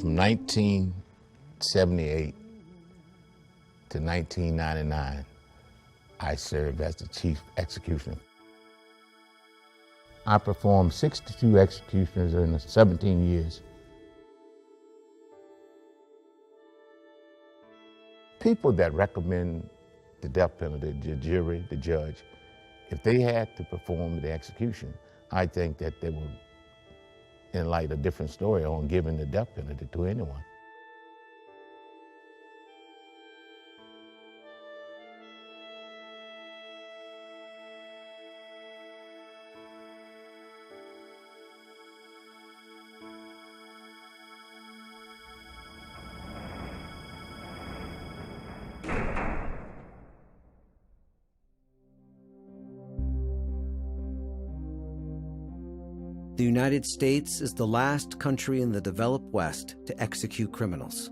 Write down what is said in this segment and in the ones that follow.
From 1978 to 1999, I served as the chief executioner. I performed 62 executions in 17 years. People that recommend the death penalty, the jury, the judge, if they had to perform the execution, I think that they would enlighten a different story on giving the death penalty to anyone. The United States is the last country in the developed West to execute criminals.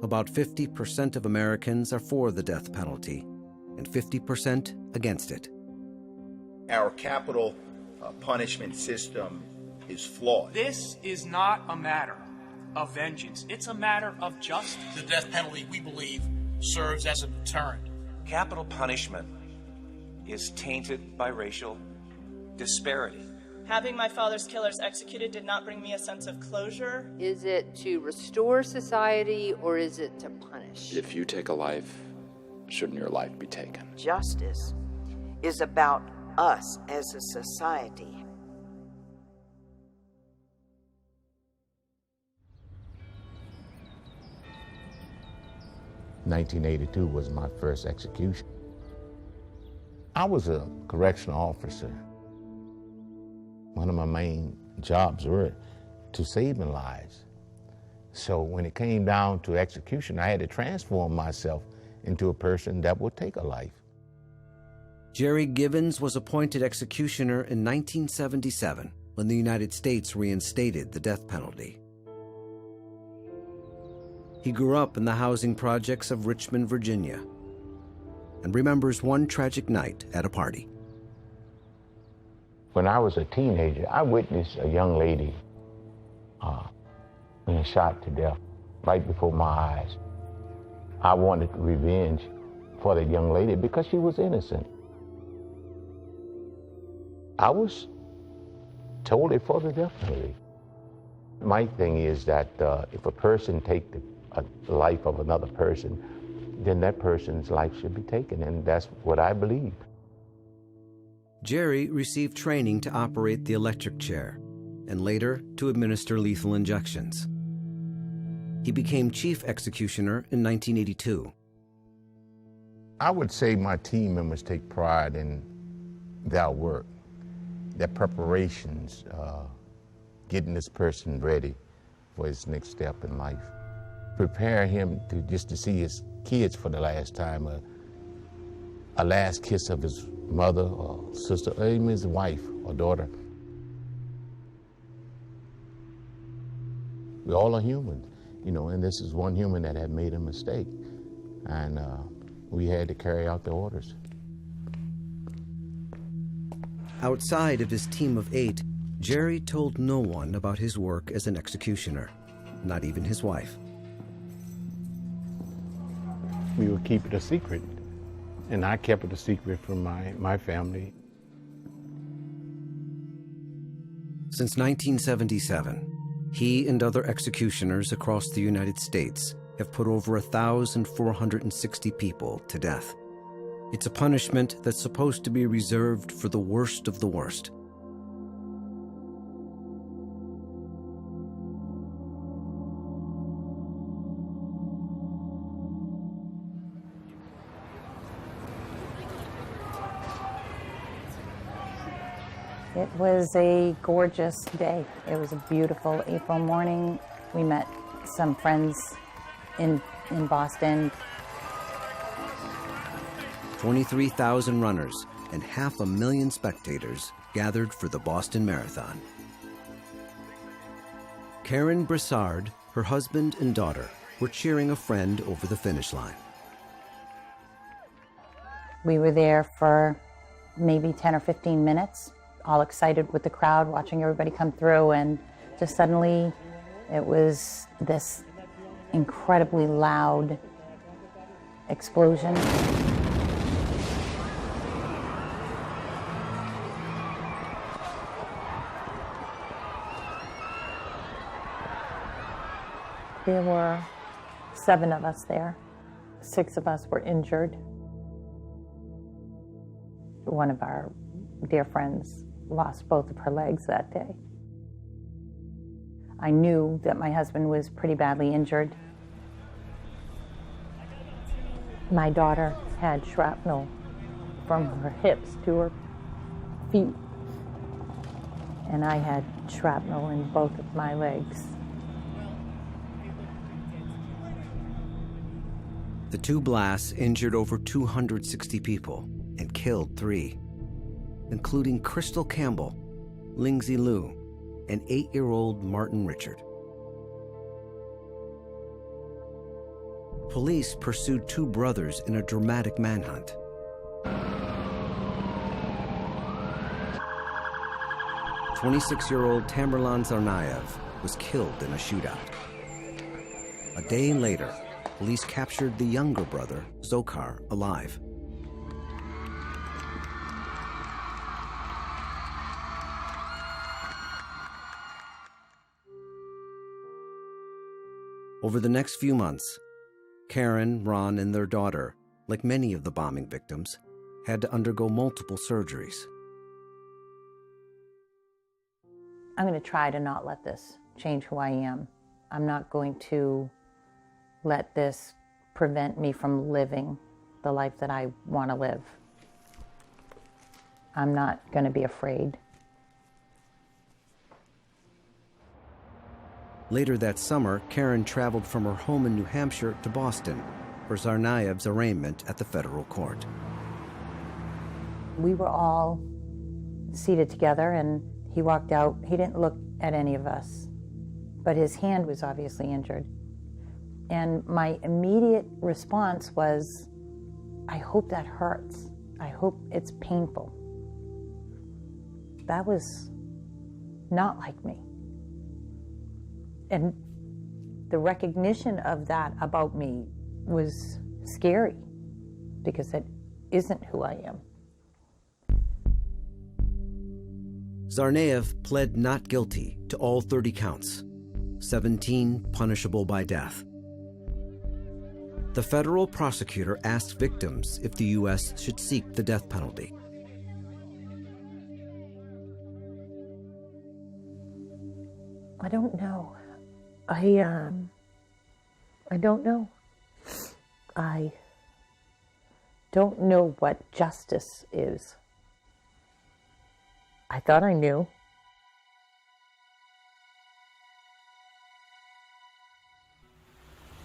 About 50% of Americans are for the death penalty and 50% against it. Our capital punishment system is flawed. This is not a matter of vengeance. It's a matter of justice. The death penalty, we believe, serves as a deterrent. Capital punishment is tainted by racial disparity. Having my father's killers executed did not bring me a sense of closure. Is it to restore society or is it to punish? If you take a life, shouldn't your life be taken? Justice is about us as a society. (1982) was my first execution. I was a correctional officer. One of my main jobs were to saving lives. So when it came down to execution, I had to transform myself into a person that would take a life. Jerry Givens was appointed executioner in 1977 when the United States reinstated the death penalty. He grew up in the housing projects of Richmond, Virginia, and remembers one tragic night at a party. When I was a teenager, I witnessed a young lady being shot to death right before my eyes. I wanted revenge for that young lady because she was innocent. I was totally for the death penalty. My thing is that if a person takes the life of another person, then that person's life should be taken, and that's what I believe. Jerry received training to operate the electric chair and later to administer lethal injections. He became chief executioner in 1982. I would say my team members take pride in their work, their preparations, getting this person ready for his next step in life. Prepare him to see his kids for the last time, a last kiss of his mother or sister, or even his wife or daughter. We all are human, and this is one human that had made a mistake, and we had to carry out the orders. Outside of his team of 8, Jerry told no one about his work as an executioner, not even his wife. We would keep it a secret, and I kept it a secret from my family. Since 1977, he and other executioners across the United States have put over 1,460 people to death. It's a punishment that's supposed to be reserved for the worst of the worst. It was a gorgeous day. It was a beautiful April morning. We met some friends in Boston. 23,000 runners and 500,000 spectators gathered for the Boston Marathon. Karen Broussard, her husband and daughter, were cheering a friend over the finish line. We were there for maybe 10 or 15 minutes, all excited with the crowd, watching everybody come through, and just suddenly It was this incredibly loud explosion. There were 7 of us there. 6 of us were injured. One of our dear friends lost both of her legs that day. I knew that my husband was pretty badly injured. My daughter had shrapnel from her hips to her feet, and I had shrapnel in both of my legs. The 2 blasts injured over 260 people and killed 3, including Crystal Campbell, Lingzi Lu, and 8-year-old Martin Richard. Police pursued 2 brothers in a dramatic manhunt. "26-year-old Tamerlan Tsarnaev was killed in a shootout. A day later, police captured the younger brother, Dzhokhar, alive. Over the next few months, Karen, Ron, and their daughter, like many of the bombing victims, had to undergo multiple surgeries. I'm going to try to not let this change who I am. I'm not going to let this prevent me from living the life that I want to live. I'm not going to be afraid. Later that summer, Karen traveled from her home in New Hampshire to Boston for Tsarnaev's arraignment at the federal court. We were all seated together, and he walked out. He didn't look at any of us, but his hand was obviously injured. And my immediate response was, I hope that hurts. I hope it's painful. That was not like me. And the recognition of that about me was scary, because it isn't who I am. Tsarnaev pled not guilty to all 30 counts, 17 punishable by death. The federal prosecutor asked victims if the U.S. should seek the death penalty. I don't know. I don't know. I don't know what justice is. I thought I knew.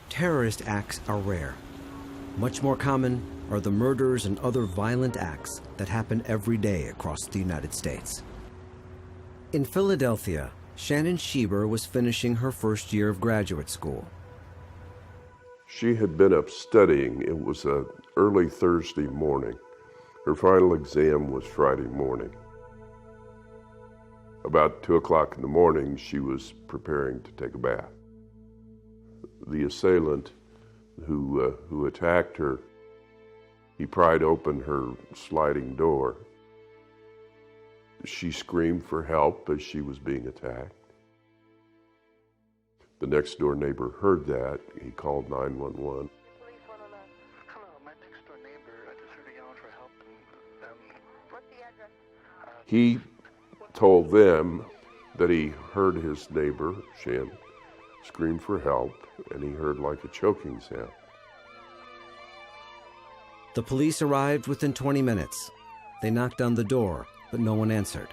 Terrorist acts are rare. Much more common are the murders and other violent acts that happen every day across the United States. In Philadelphia, Shannon Schieber was finishing her first year of graduate school. She had been up studying. It was an early Thursday morning. Her final exam was Friday morning. About 2 o'clock in the morning, she was preparing to take a bath. The assailant who attacked her, he pried open her sliding door. She screamed for help as she was being attacked. The next door neighbor heard that. He called 911. He told them that he heard his neighbor, Shan, scream for help, and he heard like a choking sound. The police arrived within 20 minutes. They knocked on the door, but no one answered.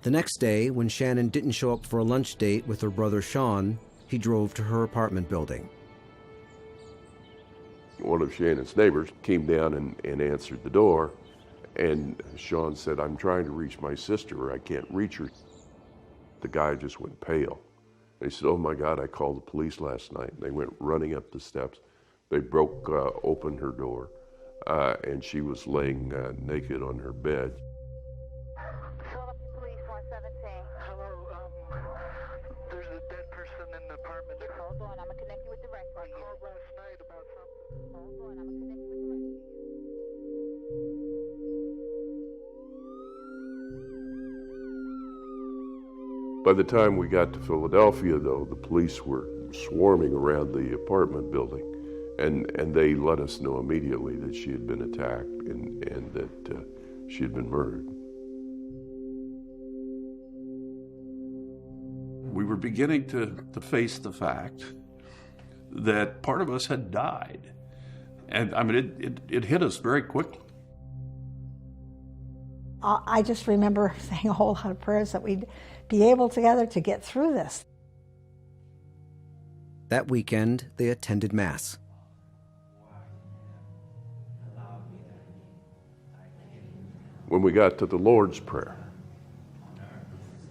The next day, when Shannon didn't show up for a lunch date with her brother Sean, he drove to her apartment building. One of Shannon's neighbors came down and answered the door, and Sean said, "I'm trying to reach my sister. I can't reach her." The guy just went pale. He said, "Oh my God, I called the police last night." They went running up the steps. They broke open her door. and she was laying naked on her bed. Police 117. Hello, there's a dead person in the apartment. Hold on, I'm gonna connect you with the rescue. I called last night about something. Hold on, I'm gonna connect you with the rescue. By the time we got to Philadelphia, though, the police were swarming around the apartment building, and they let us know immediately that she had been attacked and that she had been murdered. We were beginning to face the fact that part of us had died. And I mean, it hit us very quickly. I just remember saying a whole lot of prayers that we'd be able together to get through this. That weekend, they attended Mass. When we got to the Lord's Prayer,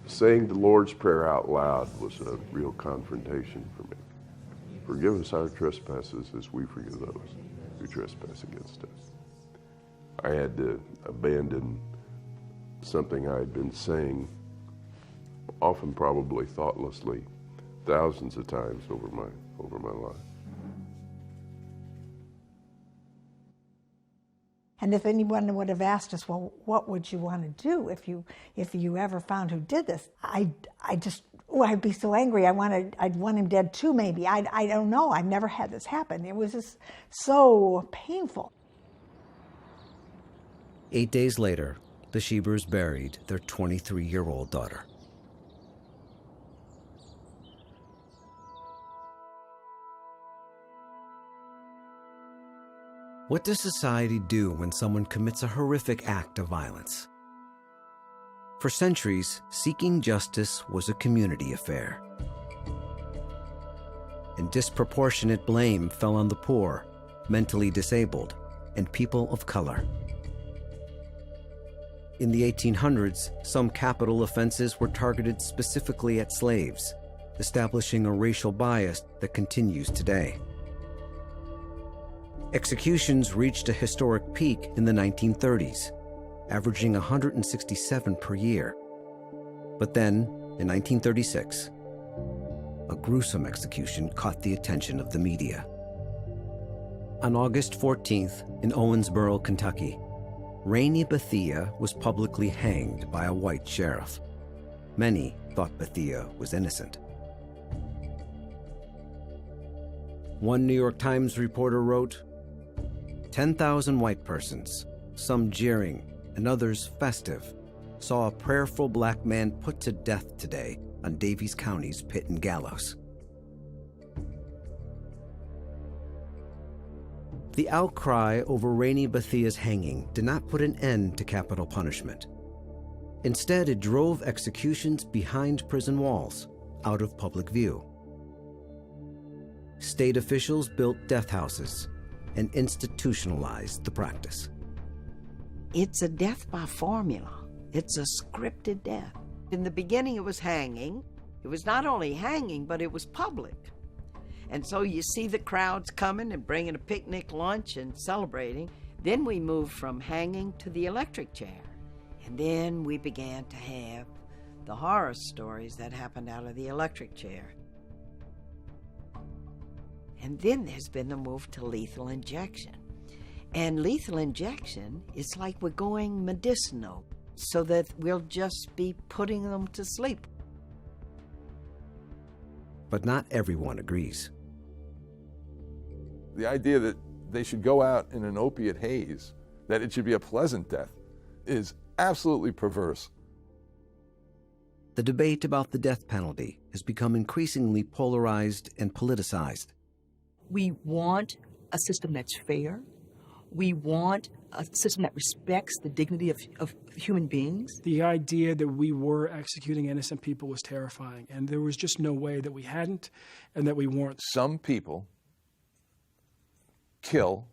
saying the Lord's Prayer out loud was a real confrontation for me. Forgive us our trespasses as we forgive those who trespass against us. I had to abandon something I had been saying, often probably thoughtlessly, thousands of times over my life. And if anyone would have asked us, well, what would you want to do if you ever found who did this? I'd be so angry. I'd want him dead too, maybe. I don't know. I've never had this happen. It was just so painful. 8 days later, the Schiebers buried their 23-year-old daughter. What does society do when someone commits a horrific act of violence? For centuries, seeking justice was a community affair. And disproportionate blame fell on the poor, mentally disabled, and people of color. In the 1800s, some capital offenses were targeted specifically at slaves, establishing a racial bias that continues today. Executions reached a historic peak in the 1930s, averaging 167 per year. But then, in 1936, a gruesome execution caught the attention of the media. On August 14th, in Owensboro, Kentucky, Rainey Bethia was publicly hanged by a white sheriff. Many thought Bethia was innocent. One New York Times reporter wrote, 10,000 white persons, some jeering and others festive, saw a prayerful black man put to death today on Daviess County's Pitton Gallows. The outcry over Rainey Bethia's hanging did not put an end to capital punishment. Instead, it drove executions behind prison walls, out of public view. State officials built death houses and institutionalized the practice. It's a death by formula. It's a scripted death. In the beginning, it was hanging. It was not only hanging, but it was public. And so you see the crowds coming and bringing a picnic lunch and celebrating. Then we moved from hanging to the electric chair. And then we began to have the horror stories that happened out of the electric chair. And then there's been the move to lethal injection. And lethal injection is like we're going medicinal, so that we'll just be putting them to sleep. But not everyone agrees. The idea that they should go out in an opiate haze, that it should be a pleasant death, is absolutely perverse. The debate about the death penalty has become increasingly polarized and politicized. We want a system that's fair. We want a system that respects the dignity of human beings. The idea that we were executing innocent people was terrifying, and there was just no way that we hadn't and that we weren't. Some people kill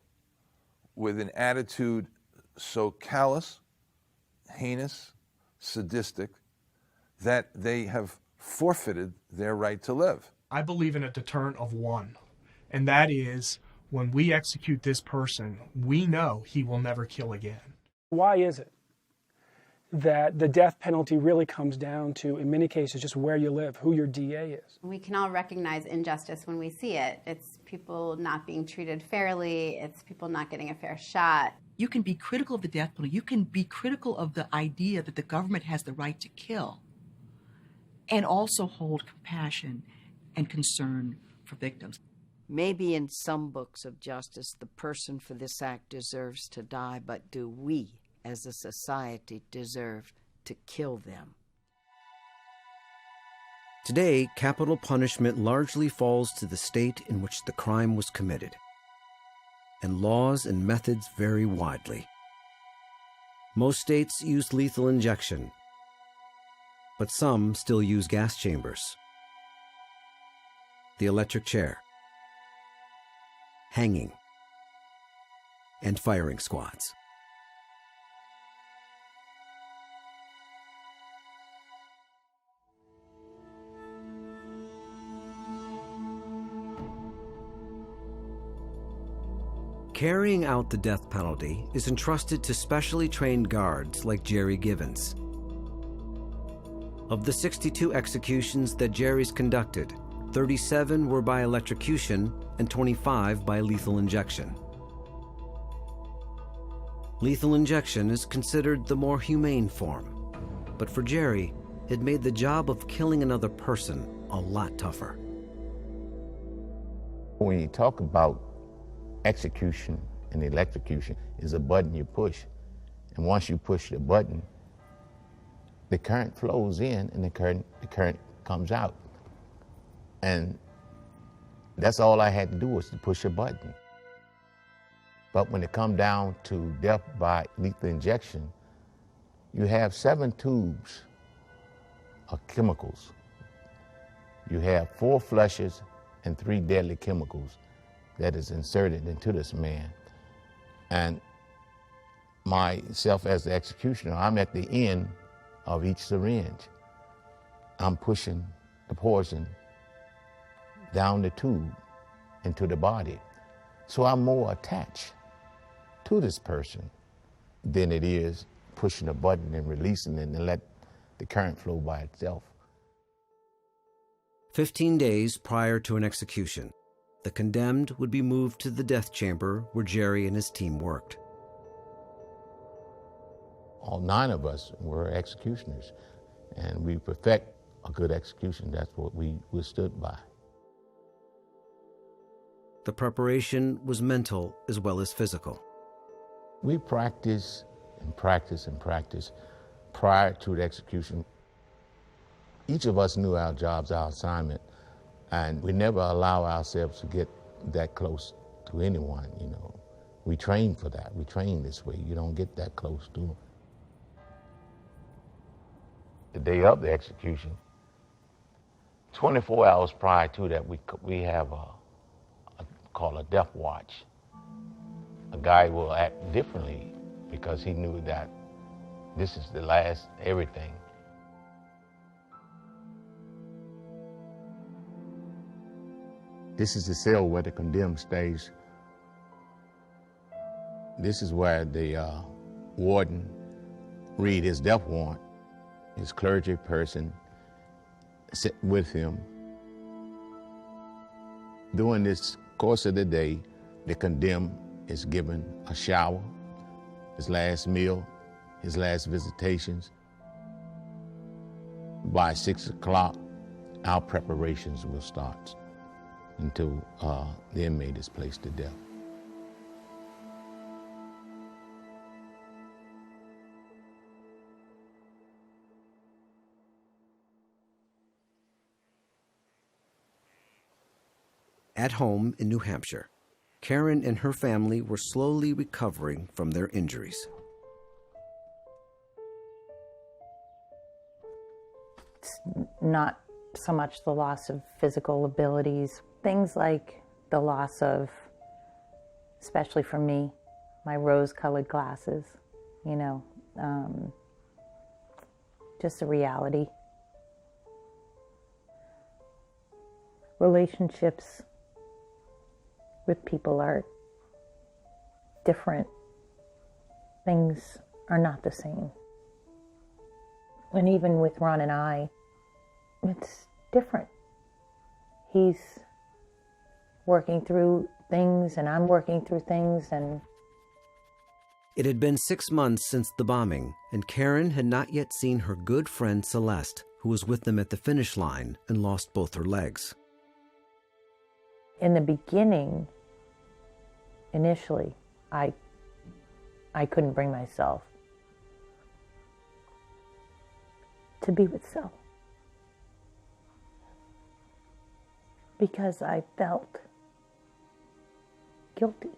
with an attitude so callous, heinous, sadistic, that they have forfeited their right to live. I believe in a deterrent of one, and that is when we execute this person, we know he will never kill again. Why is it that the death penalty really comes down to, in many cases, just where you live, who your DA is? We can all recognize injustice when we see it. It's people not being treated fairly. It's people not getting a fair shot. You can be critical of the death penalty. You can be critical of the idea that the government has the right to kill, and also hold compassion and concern for victims. Maybe in some books of justice, the person for this act deserves to die, but do we, as a society, deserve to kill them? Today, capital punishment largely falls to the state in which the crime was committed, and laws and methods vary widely. Most states use lethal injection, but some still use gas chambers, the electric chair, hanging, and firing squads. Carrying out the death penalty is entrusted to specially trained guards like Jerry Givens. Of the 62 executions that Jerry's conducted, 37 were by electrocution and 25 by lethal injection. Lethal injection is considered the more humane form, but for Jerry, it made the job of killing another person a lot tougher. When you talk about execution and electrocution, is a button you push. And once you push the button, the current flows in and the current comes out. And that's all I had to do was to push a button. But when it comes down to death by lethal injection, you have 7 tubes of chemicals. You have 4 flushes and 3 deadly chemicals that is inserted into this man. And myself as the executioner, I'm at the end of each syringe. I'm pushing the poison down the tube into the body. So I'm more attached to this person than it is pushing a button and releasing it and let the current flow by itself. 15 days prior to an execution, the condemned would be moved to the death chamber where Jerry and his team worked. All 9 of us were executioners, and we perfect a good execution. That's what we stood by. The preparation was mental as well as physical. We practice and practice and practice prior to the execution. Each of us knew our jobs, our assignment, and we never allow ourselves to get that close to anyone, you know. We train for that. We train this way. You don't get that close to them. The day of the execution, 24 hours prior to that, we have called a death watch. A guy will act differently because he knew that this is the last everything. This is the cell where the condemned stays. This is where the warden read his death warrant. His clergy person sit with him. During this course of the day, the condemned is given a shower, his last meal, his last visitations. By 6 o'clock, our preparations will start until the inmate is placed to death. At home in New Hampshire, Karen and her family were slowly recovering from their injuries. It's not so much the loss of physical abilities, things like the loss of, especially for me, my rose-colored glasses, you know, just a reality. Relationships with people are different. Things are not the same. And even with Ron and I, it's different. He's working through things and I'm working through things, and it had been 6 months since the bombing, and Karen had not yet seen her good friend Celeste, who was with them at the finish line and lost both her legs. in the beginning, initially, I couldn't bring myself to be with Syl, because I felt guilty.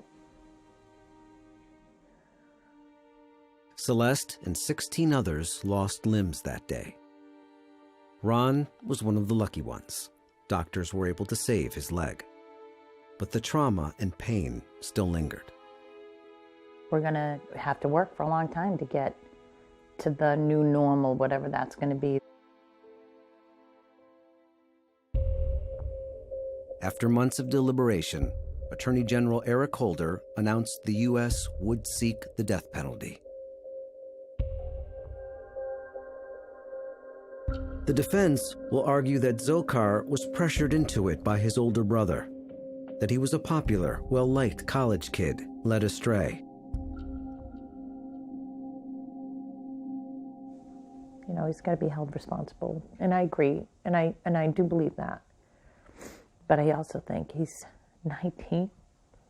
Celeste and 16 others lost limbs that day. Ron was one of the lucky ones. Doctors were able to save his leg. But the trauma and pain still lingered. We're going to have to work for a long time to get to the new normal, whatever that's going to be. After months of deliberation, Attorney General Eric Holder announced the U.S. would seek the death penalty. The defense will argue that Dzhokhar was pressured into it by his older brother, that he was a popular, well-liked college kid led astray. You know, he's got to be held responsible. And I agree, and I do believe that. But I also think he's 19.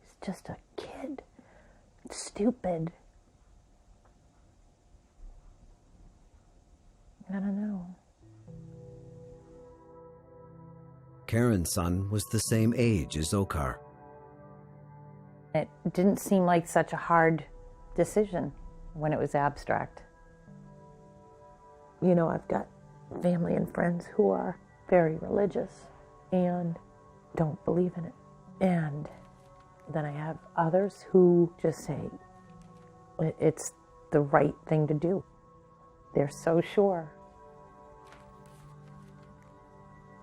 He's just a kid. Stupid. I don't know. Karen's son was the same age as Dzhokhar. It didn't seem like such a hard decision when it was abstract. You know, I've got family and friends who are very religious and don't believe in it. And then I have others who just say it's the right thing to do. They're so sure.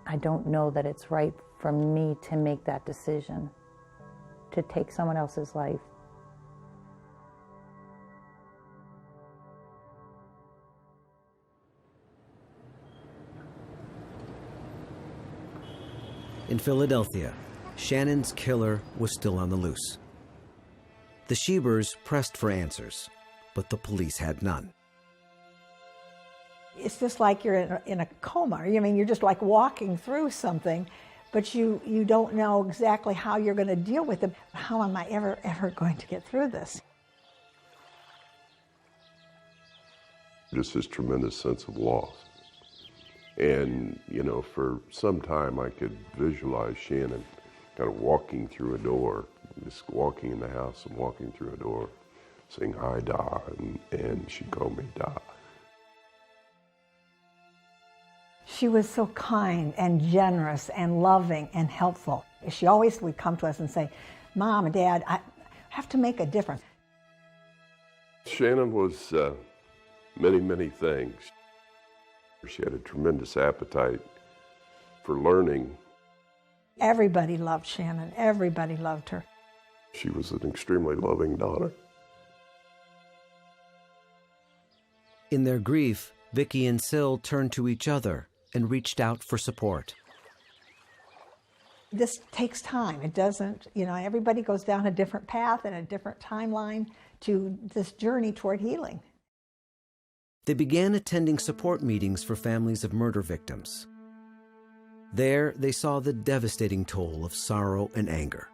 I don't know that it's right for me to make that decision, to take someone else's life. In Philadelphia, Shannon's killer was still on the loose. The Sheebers pressed for answers, but the police had none. It's just like you're in a coma. I mean, you're just like walking through something, but you don't know exactly how you're going to deal with it. How am I ever going to get through this? Just this tremendous sense of loss. And, you know, for some time I could visualize Shannon kind of walking through a door, just walking in the house and walking through a door, saying, "Hi, Da," and she'd call me Da. She was so kind and generous and loving and helpful. She always would come to us and say, "Mom and Dad, I have to make a difference." Shannon was many, many things. She had a tremendous appetite for learning. Everybody loved Shannon. Everybody loved her. She was an extremely loving daughter. In their grief, Vicki and Syl turned to each other and reached out for support. This takes time. It doesn't, you know, everybody goes down a different path and a different timeline to this journey toward healing. They began attending support meetings for families of murder victims. There, they saw the devastating toll of sorrow and anger.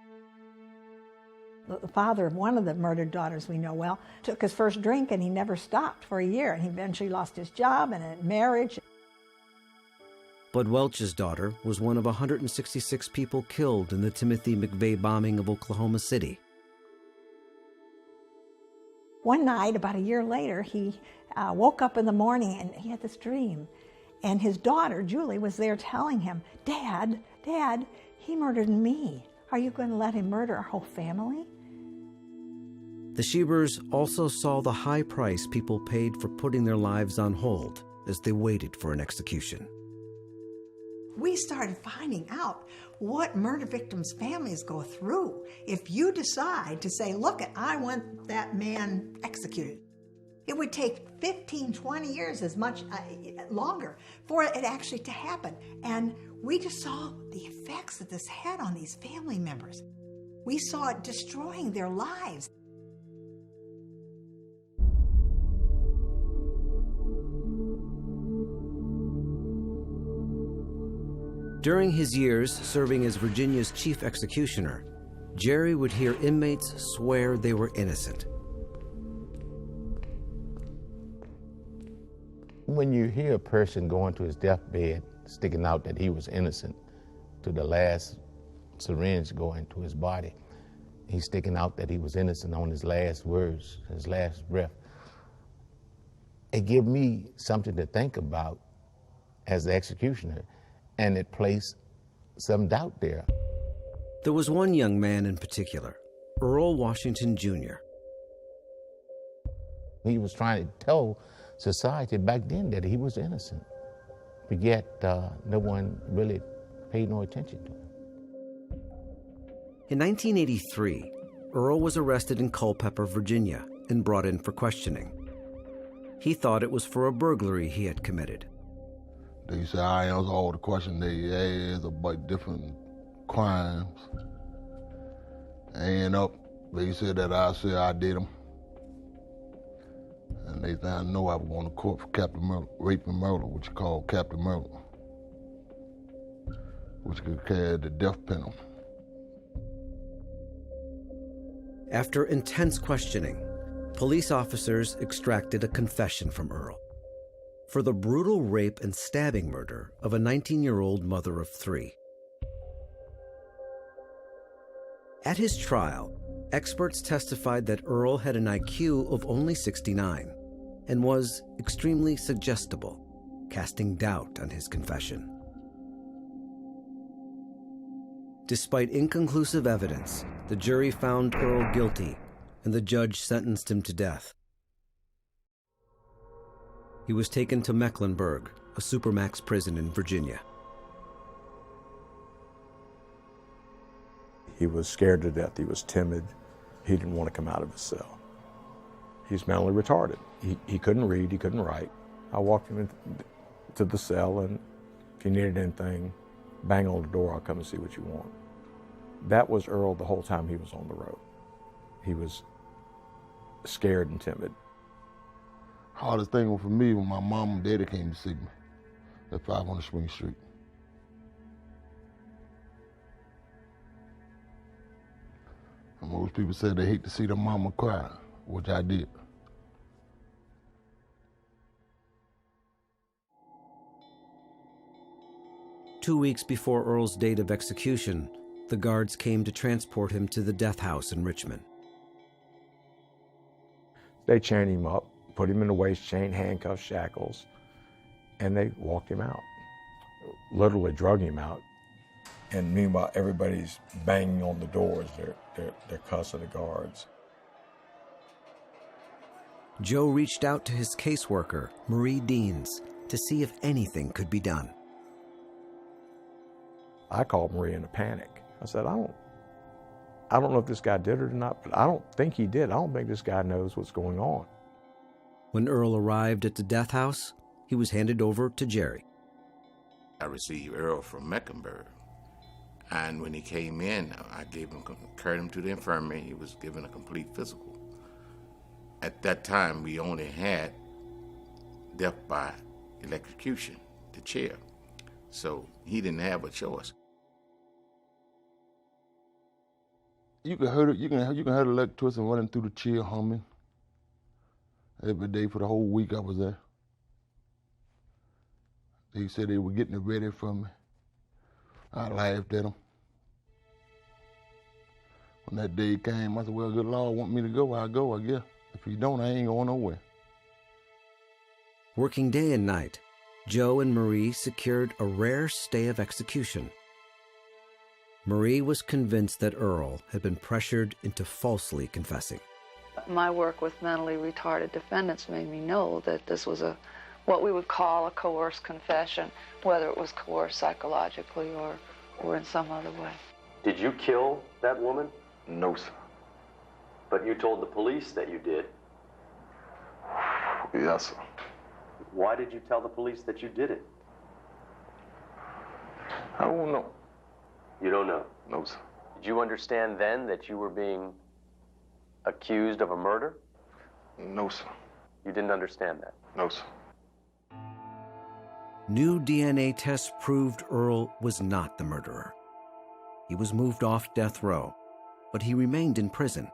The father of one of the murdered daughters we know well took his first drink and he never stopped for a year, and he eventually lost his job and a marriage. Bud Welch's daughter was one of 166 people killed in the Timothy McVeigh bombing of Oklahoma City. One night, about a year later, he woke up in the morning and he had this dream. And his daughter, Julie, was there telling him, Dad, he murdered me. Are you going to let him murder our whole family?" The Sheebers also saw the high price people paid for putting their lives on hold as they waited for an execution. we started finding out what murder victims' families go through. If you decide to say, look, I want that man executed, it would take 15, 20 years, as much longer, for it actually to happen. And we just saw the effects that this had on these family members. We saw it destroying their lives. During his years serving as Virginia's chief executioner, Jerry would hear inmates swear they were innocent. When you hear a person going to his deathbed, sticking out that he was innocent, to the last syringe going to his body, he's sticking out that he was innocent on his last words, his last breath, it gave me something to think about as the executioner, and it placed some doubt there. There was one young man in particular, Earl Washington Jr. He was trying to tell society back then that he was innocent, but yet no one really paid no attention to him. In 1983, Earl was arrested in Culpeper, Virginia, and brought in for questioning. He thought it was for a burglary he had committed. They said I answered all the questions they asked about different crimes. And they said that I said I did them. And they said I know I was going to court for capital murder, rape and murder, which is called capital murder, which could carry the death penalty. After intense questioning, police officers extracted a confession from Earl for the brutal rape and stabbing murder of a 19-year-old mother of 3. At his trial, experts testified that Earl had an IQ of only 69 and was extremely suggestible, casting doubt on his confession. Despite inconclusive evidence, the jury found Earl guilty, and the judge sentenced him to death. He was taken to Mecklenburg, a supermax prison in Virginia. He was scared to death. He was timid. He didn't want to come out of his cell. He's mentally retarded. He couldn't read. He couldn't write. I walked him into the cell, and if you needed anything, bang on the door, I'll come and see what you want. That was Earl the whole time he was on the road. He was scared and timid. Hardest thing was for me when my mom and daddy came to see me at 500 Spring Street. And most people said they hate to see their mama cry, which I did. Two weeks before Earl's date of execution, the guards came to transport him to the death house in Richmond. They chained him up, put him in the waist chain, handcuffs, shackles, and they walked him out. Literally drug him out. And meanwhile, everybody's banging on the doors. They're cussing the guards. Joe reached out to his caseworker, Marie Deans, to see if anything could be done. I called Marie in a panic. I said, I don't know if this guy did it or not, but I don't think he did. I don't think this guy knows what's going on. When Earl arrived at the death house, he was handed over to Jerry. I received Earl from Mecklenburg. And when he came in, I carried him to the infirmary. He was given a complete physical. At that time, we only had death by electrocution, the chair. So he didn't have a choice. You can hear it. You can hear the electricity running through the chair, humming. Every day for the whole week I was there. They said they were getting it ready for me. I laughed at them. When that day came, I said, well, good Lord want me to go, I'll go, I guess. If he don't, I ain't going nowhere. Working day and night, Joe and Marie secured a rare stay of execution. Marie was convinced that Earl had been pressured into falsely confessing. My work with mentally retarded defendants made me know that this was a what we would call a coerced confession, whether it was coerced psychologically or in some other way. Did you kill that woman? No, sir. But you told the police that you did. Yes, sir. Why did you tell the police that you did it? I don't know. You don't know? No, sir. Did you understand then that you were being accused of a murder? No, sir. You didn't understand that? No, sir. New DNA tests proved Earl was not the murderer. He was moved off death row, but he remained in prison.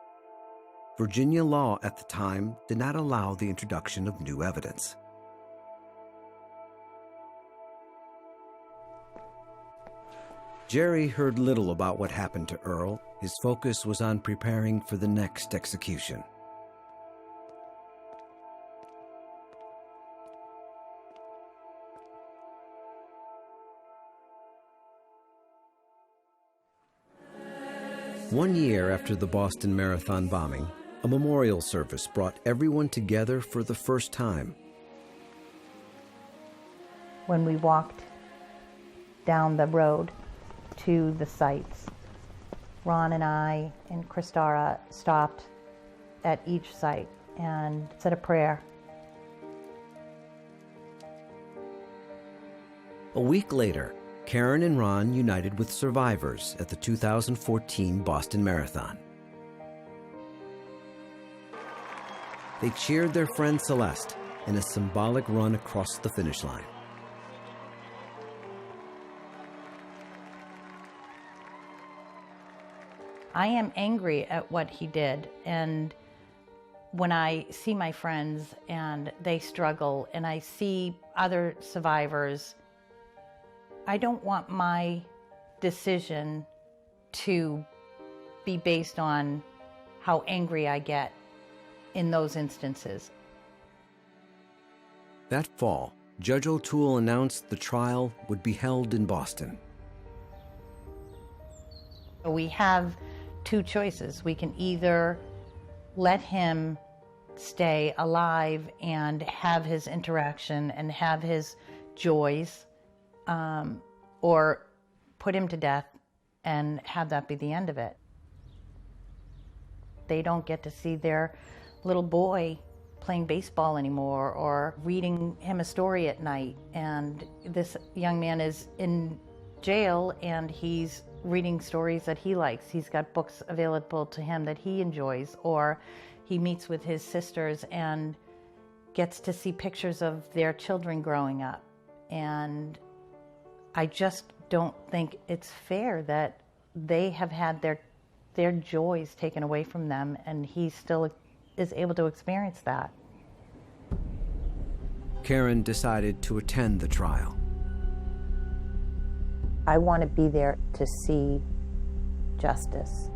Virginia law at the time did not allow the introduction of new evidence. Jerry heard little about what happened to Earl. His focus was on preparing for the next execution. One year after the Boston Marathon bombing, a memorial service brought everyone together for the first time. When we walked down the road to the sites, Ron and I and Kristara stopped at each site and said a prayer. A week later, Karen and Ron united with survivors at the 2014 Boston Marathon. They cheered their friend Celeste in a symbolic run across the finish line. I am angry at what he did, and when I see my friends and they struggle and I see other survivors, I don't want my decision to be based on how angry I get in those instances. That fall, Judge O'Toole announced the trial would be held in Boston. We have two choices. We can either let him stay alive and have his interaction and have his joys, or put him to death and have that be the end of it. They don't get to see their little boy playing baseball anymore or reading him a story at night. And this young man is in jail and he's reading stories that he likes. He's got books available to him that he enjoys, or he meets with his sisters and gets to see pictures of their children growing up. And I just don't think it's fair that they have had their joys taken away from them, and he still is able to experience that. Karen decided to attend the trial. I want to be there to see justice.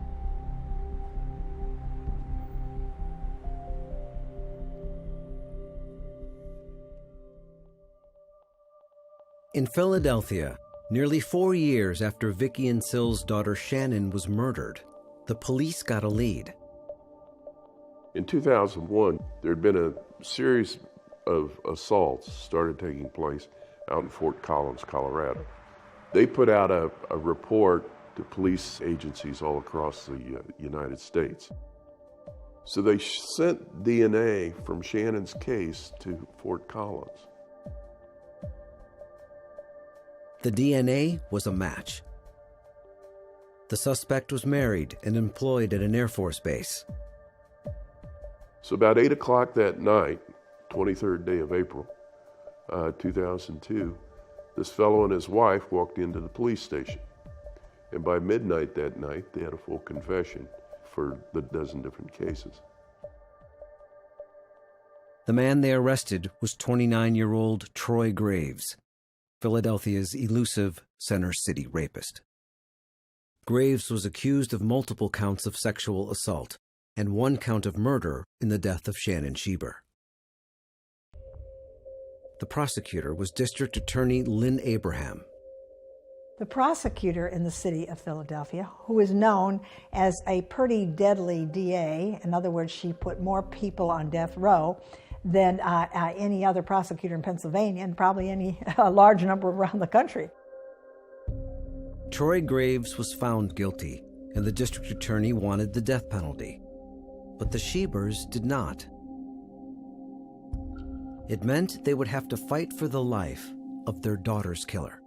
In Philadelphia, nearly 4 years after Vicki and Syl's daughter Shannon was murdered, the police got a lead. In 2001, there had been a series of assaults started taking place out in Fort Collins, Colorado. They put out a report to police agencies all across the United States. So they sent DNA from Shannon's case to Fort Collins. The DNA was a match. The suspect was married and employed at an Air Force base. So about 8 o'clock that night, 23rd day of April, 2002, this fellow and his wife walked into the police station. And by midnight that night, they had a full confession for the dozen different cases. The man they arrested was 29-year-old Troy Graves, Philadelphia's elusive Center City rapist. Graves was accused of multiple counts of sexual assault and 1 count of murder in the death of Shannon Schieber. The prosecutor was District Attorney Lynn Abraham. The prosecutor in the city of Philadelphia, who is known as a pretty deadly DA, in other words, she put more people on death row than any other prosecutor in Pennsylvania, and probably any large number around the country. Troy Graves was found guilty, and the district attorney wanted the death penalty. But the Schiebers did not. It meant they would have to fight for the life of their daughter's killer.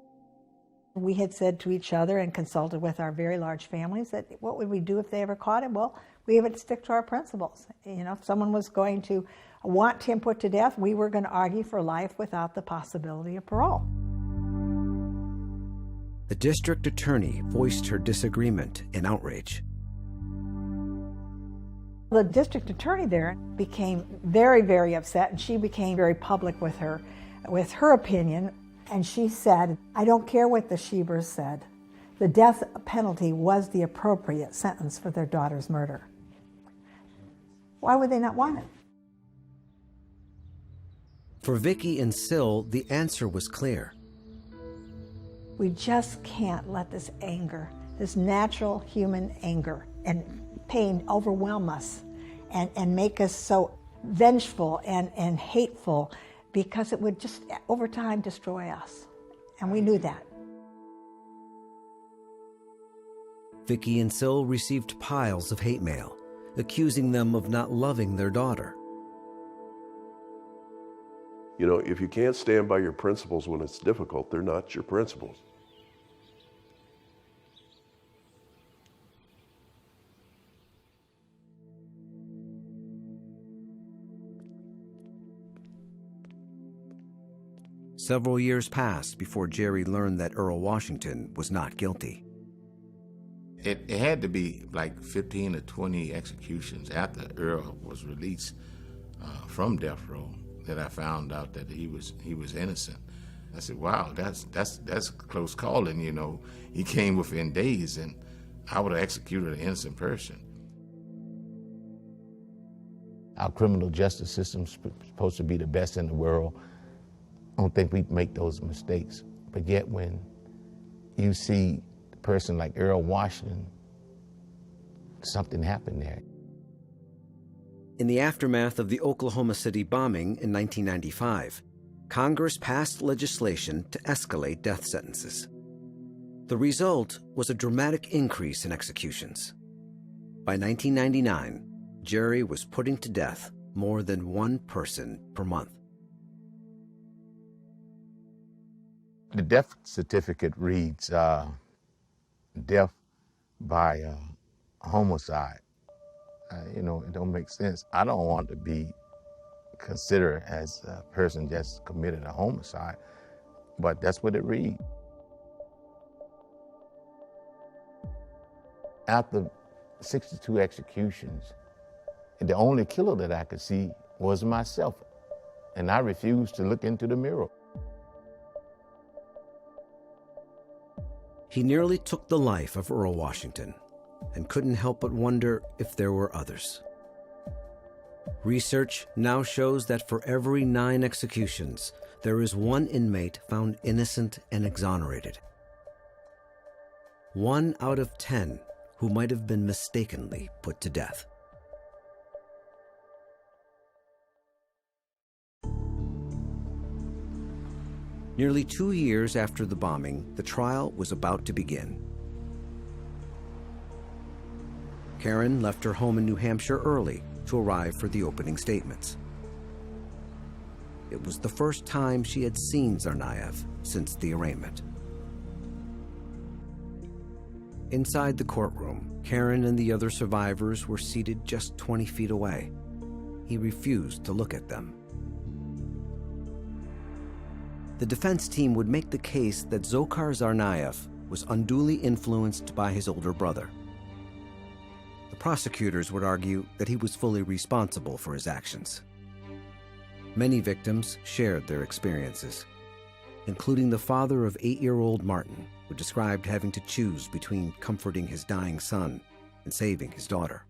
We had said to each other and consulted with our very large families that what would we do if they ever caught him? Well, we would stick to our principles. You know, if someone was going to want him put to death, we were going to argue for life without the possibility of parole. The district attorney voiced her disagreement in outrage. The district attorney there became very, very upset, and she became very public with her opinion. And she said, I don't care what the Schiebers said. The death penalty was the appropriate sentence for their daughter's murder. Why would they not want it? For Vicki and Syl, the answer was clear. We just can't let this anger, this natural human anger and pain overwhelm us and make us so vengeful and hateful, because it would just, over time, destroy us. And we knew that. Vicki and Syl received piles of hate mail, accusing them of not loving their daughter. You know, if you can't stand by your principles when it's difficult, they're not your principles. Several years passed before Jerry learned that Earl Washington was not guilty. It had to be like 15 or 20 executions after Earl was released from death row that I found out that he was innocent. I said, "Wow, that's close calling." You know, he came within days, and I would have executed an innocent person. Our criminal justice system's supposed to be the best in the world. I don't think we'd make those mistakes. But yet when you see a person like Earl Washington, something happened there. In the aftermath of the Oklahoma City bombing in 1995, Congress passed legislation to escalate death sentences. The result was a dramatic increase in executions. By 1999, Jerry was putting to death more than one person per month. The death certificate reads death by homicide. You know, it don't make sense. I don't want to be considered as a person just committed a homicide, but that's what it reads. After 62 executions, the only killer that I could see was myself, and I refused to look into the mirror. He nearly took the life of Earl Washington and couldn't help but wonder if there were others. Research now shows that for every 9 executions, there is one inmate found innocent and exonerated. 1 out of 10 who might have been mistakenly put to death. Nearly 2 years after the bombing, the trial was about to begin. Karen left her home in New Hampshire early to arrive for the opening statements. It was the first time she had seen Tsarnaev since the arraignment. Inside the courtroom, Karen and the other survivors were seated just 20 feet away. He refused to look at them. The defense team would make the case that Dzhokhar Tsarnaev was unduly influenced by his older brother. The prosecutors would argue that he was fully responsible for his actions. Many victims shared their experiences, including the father of 8-year-old Martin, who described having to choose between comforting his dying son and saving his daughter.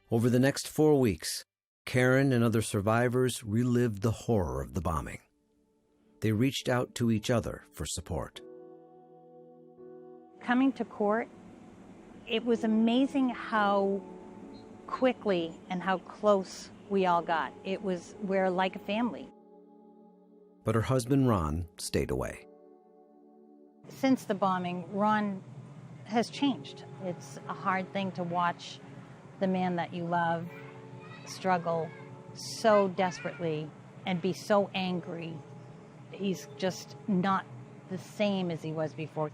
Over the next 4 weeks, Karen and other survivors relived the horror of the bombing. They reached out to each other for support. Coming to court, it was amazing how quickly and how close we all got. We're like a family. But her husband, Ron, stayed away. Since the bombing, Ron has changed. It's a hard thing to watch the man that you love struggle so desperately and be so angry. He's just not the same as he was before.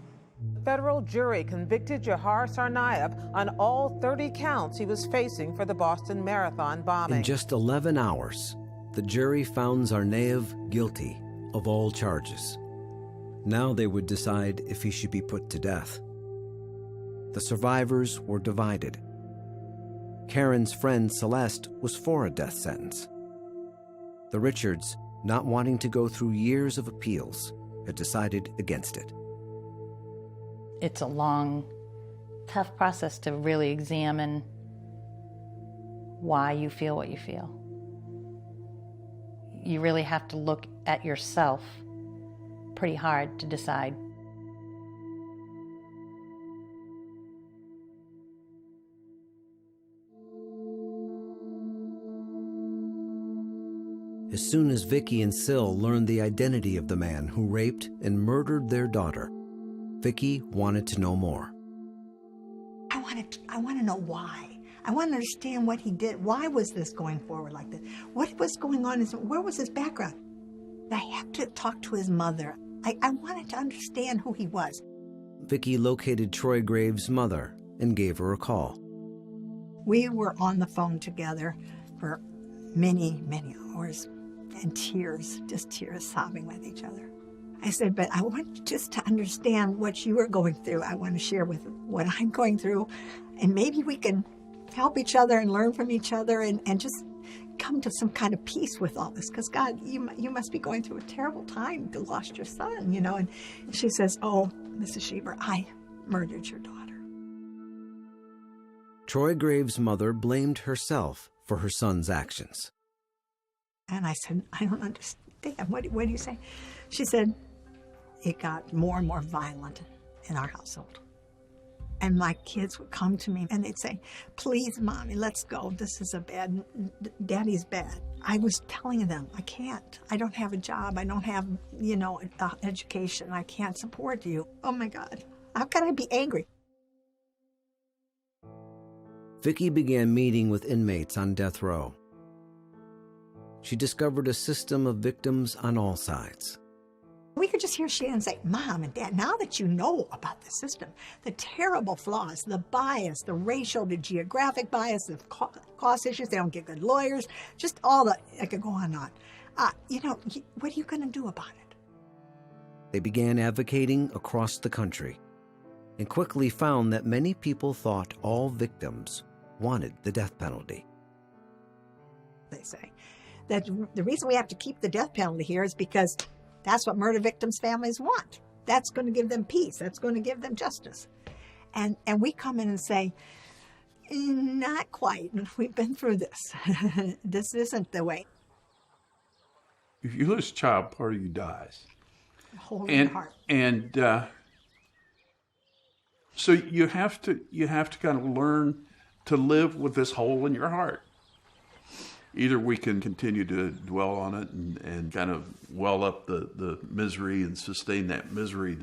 A federal jury convicted Jahar Tsarnaev on all 30 counts he was facing for the Boston Marathon bombing. In just 11 hours, the jury found Tsarnaev guilty of all charges. Now they would decide if he should be put to death. The survivors were divided. Karen's friend Celeste was for a death sentence. The Richards, not wanting to go through years of appeals, had decided against it. It's a long, tough process to really examine why you feel what you feel. You really have to look at yourself pretty hard to decide. As soon as Vicky and Syl learned the identity of the man who raped and murdered their daughter, Vicky wanted to know more. I want to know why. I want to understand what he did. Why was this going forward like this? What was going on? Where was his background? I have to talk to his mother. I wanted to understand who he was. Vicky located Troy Graves' mother and gave her a call. We were on the phone together for many, many hours, and tears, just tears, sobbing with each other. I said, but I want just to understand what you are going through. I want to share with what I'm going through, and maybe we can help each other and learn from each other and just come to some kind of peace with all this. Because, God, you must be going through a terrible time. You lost your son, you know. And she says, oh, Mrs. Schieber, I murdered your daughter. Troy Graves' mother blamed herself for her son's actions. And I said, I don't understand. What do you say? She said, it got more and more violent in our household. And my kids would come to me and they'd say, please, Mommy, let's go. This is Daddy's bad. I was telling them, I can't. I don't have a job. I don't have, education. I can't support you. Oh my God, how can I be angry? Vicky began meeting with inmates on death row. She discovered a system of victims on all sides. We could just hear Shannon say, Mom and Dad, now that you know about the system, the terrible flaws, the bias, the racial, the geographic bias, the cost issues, they don't get good lawyers, just all the, I could go on and on. What are you going to do about it? They began advocating across the country and quickly found that many people thought all victims wanted the death penalty. They say that the reason we have to keep the death penalty here is because that's what murder victims' families want. That's going to give them peace. That's going to give them justice. And we come in and say, not quite. We've been through this. This isn't the way. If you lose a child, part of you dies. Hold in your heart. And so you have to kind of learn to live with this hole in your heart. Either we can continue to dwell on it and kind of well up the misery and sustain that misery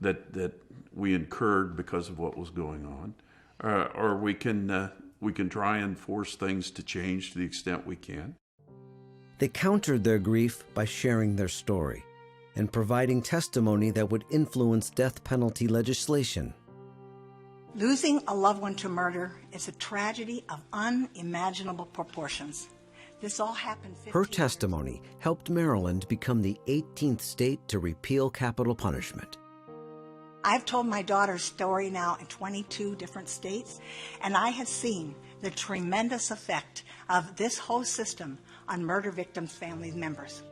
that we incurred because of what was going on, or we can try and force things to change to the extent we can. They countered their grief by sharing their story and providing testimony that would influence death penalty legislation. Losing a loved one to murder is a tragedy of unimaginable proportions. This all happened 15 Her testimony helped Maryland become the 18th state to repeal capital punishment. I've told my daughter's story now in 22 different states, and I have seen the tremendous effect of this whole system on murder victims' family members.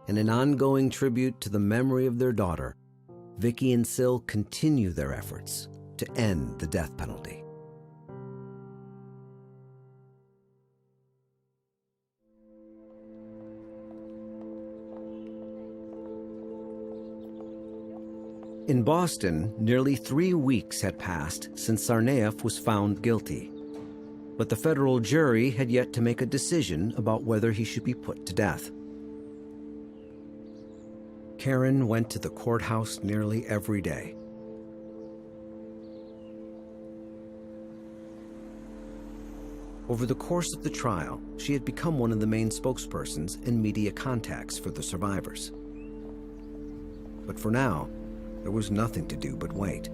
In an ongoing tribute to the memory of their daughter, Vicky and Syl continue their efforts to end the death penalty. In Boston, nearly 3 weeks had passed since Tsarnaev was found guilty. But the federal jury had yet to make a decision about whether he should be put to death. Karen went to the courthouse nearly every day. Over the course of the trial, she had become one of the main spokespersons and media contacts for the survivors. But for now, there was nothing to do but wait.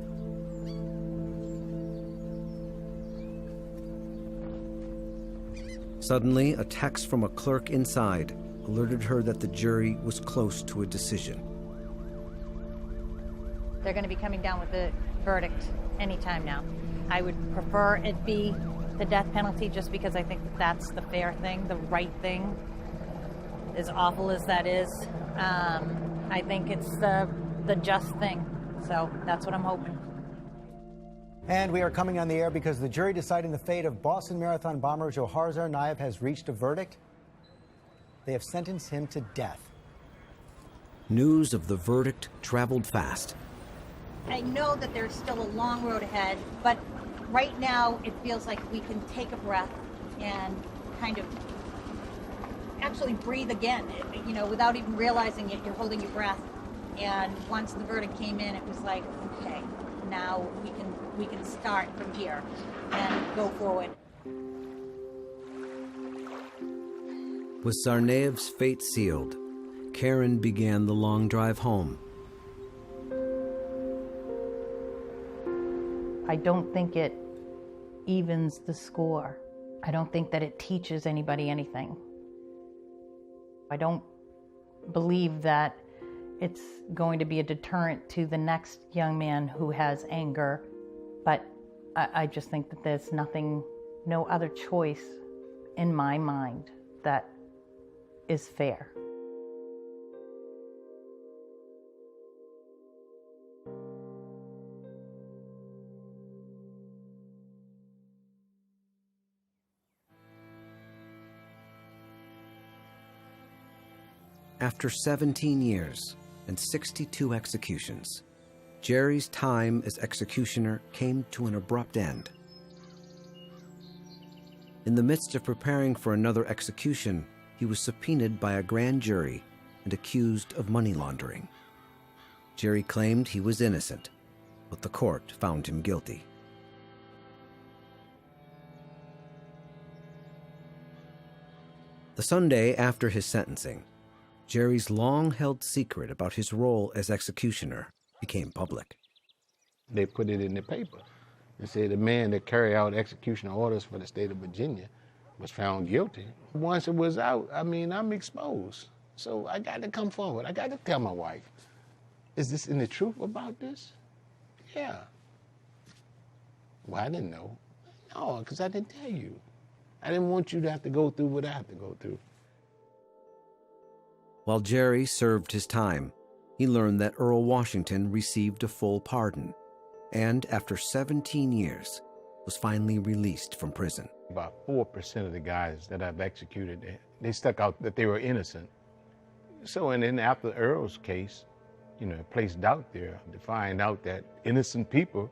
Suddenly, a text from a clerk inside alerted her that the jury was close to a decision. They're going to be coming down with the verdict anytime now. I would prefer it be the death penalty just because I think that that's the fair thing, the right thing, as awful as that is. I think it's the just thing. So that's what I'm hoping. And we are coming on the air because the jury deciding the fate of Boston Marathon bomber Dzhokhar Tsarnaev has reached a verdict. They have sentenced him to death. News of the verdict traveled fast. I know that there's still a long road ahead, but right now it feels like we can take a breath and kind of actually breathe again, you know, without even realizing it. You're holding your breath. And once the verdict came in, it was like, okay, now we can start from here and go forward. With Tsarnaev's fate sealed, Karen began the long drive home. I don't think it evens the score. I don't think that it teaches anybody anything. I don't believe that it's going to be a deterrent to the next young man who has anger, but I just think that there's no other choice in my mind that is fair. After 17 years and 62 executions, Jerry's time as executioner came to an abrupt end. In the midst of preparing for another execution, he was subpoenaed by a grand jury and accused of money laundering. Jerry claimed he was innocent, but the court found him guilty. The Sunday after his sentencing, Jerry's long-held secret about his role as executioner became public. They put it in the paper. They said the man that carried out execution orders for the state of Virginia was found guilty. Once it was out, I mean, I'm exposed. So I got to come forward. I got to tell my wife, is this in the truth about this? Yeah. Well, I didn't know. No, because I didn't tell you. I didn't want you to have to go through what I have to go through. While Jerry served his time, he learned that Earl Washington received a full pardon, and after 17 years, was finally released from prison. About 4% of the guys that I've executed, they stuck out that they were innocent. So, and then after Earl's case, you know, it placed doubt there to find out that innocent people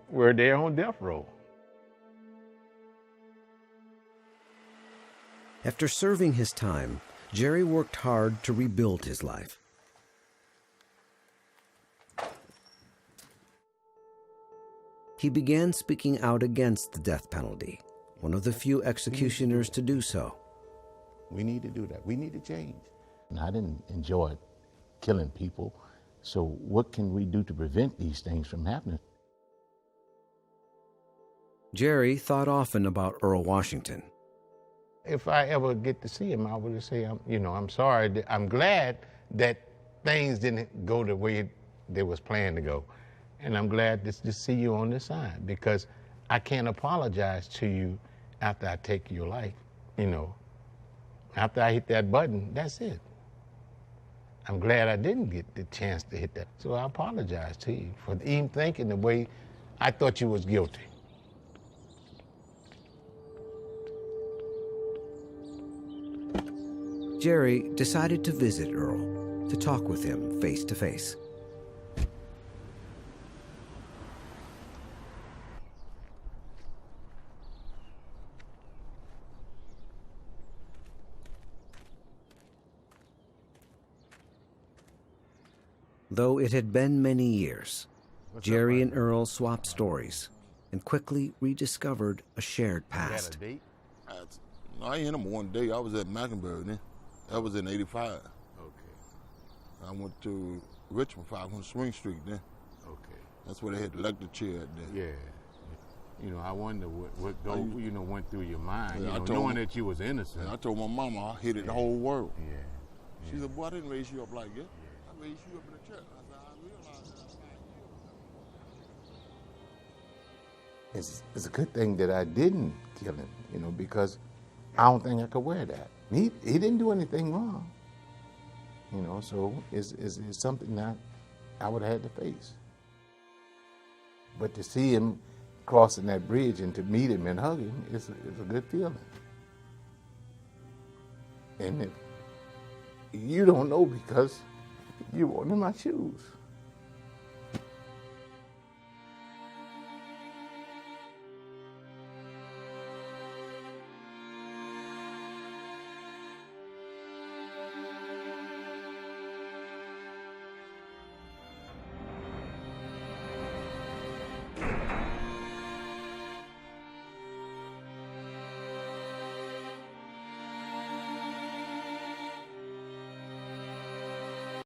were there on death row. After serving his time, Jerry worked hard to rebuild his life. He began speaking out against the death penalty, one of the few executioners to do so. We need to do that. We need to change. And I didn't enjoy killing people, so what can we do to prevent these things from happening? Jerry thought often about Earl Washington. If I ever get to see him, I would say, I'm sorry. I'm glad that things didn't go the way they was planned to go. And I'm glad to see you on this side, because I can't apologize to you after I take your life, After I hit that button, that's it. I'm glad I didn't get the chance to hit that. So I apologize to you for even thinking the way I thought you was guilty. Jerry decided to visit Earl, to talk with him face to face. Though it had been many years, Jerry and Earl swapped stories and quickly rediscovered a shared past. I hit him one day. I was at Mockingbird then. That was in '85. Okay. I went to Richmond, 500 Swing Street then. Okay. That's where they had the electric chair at then. Yeah. You know, I wonder what went through your mind, Yeah, knowing that you was innocent. Yeah, I told my mama I hit it the whole world. Yeah. She said, boy, I didn't raise you up like that. I raised you up in the church. I said, I realized that. It's a good thing that I didn't kill him, because I don't think I could wear that. He didn't do anything wrong, so it's something that I would have had to face. But to see him crossing that bridge and to meet him and hug him is a good feeling. And if you don't know because you weren't in my shoes.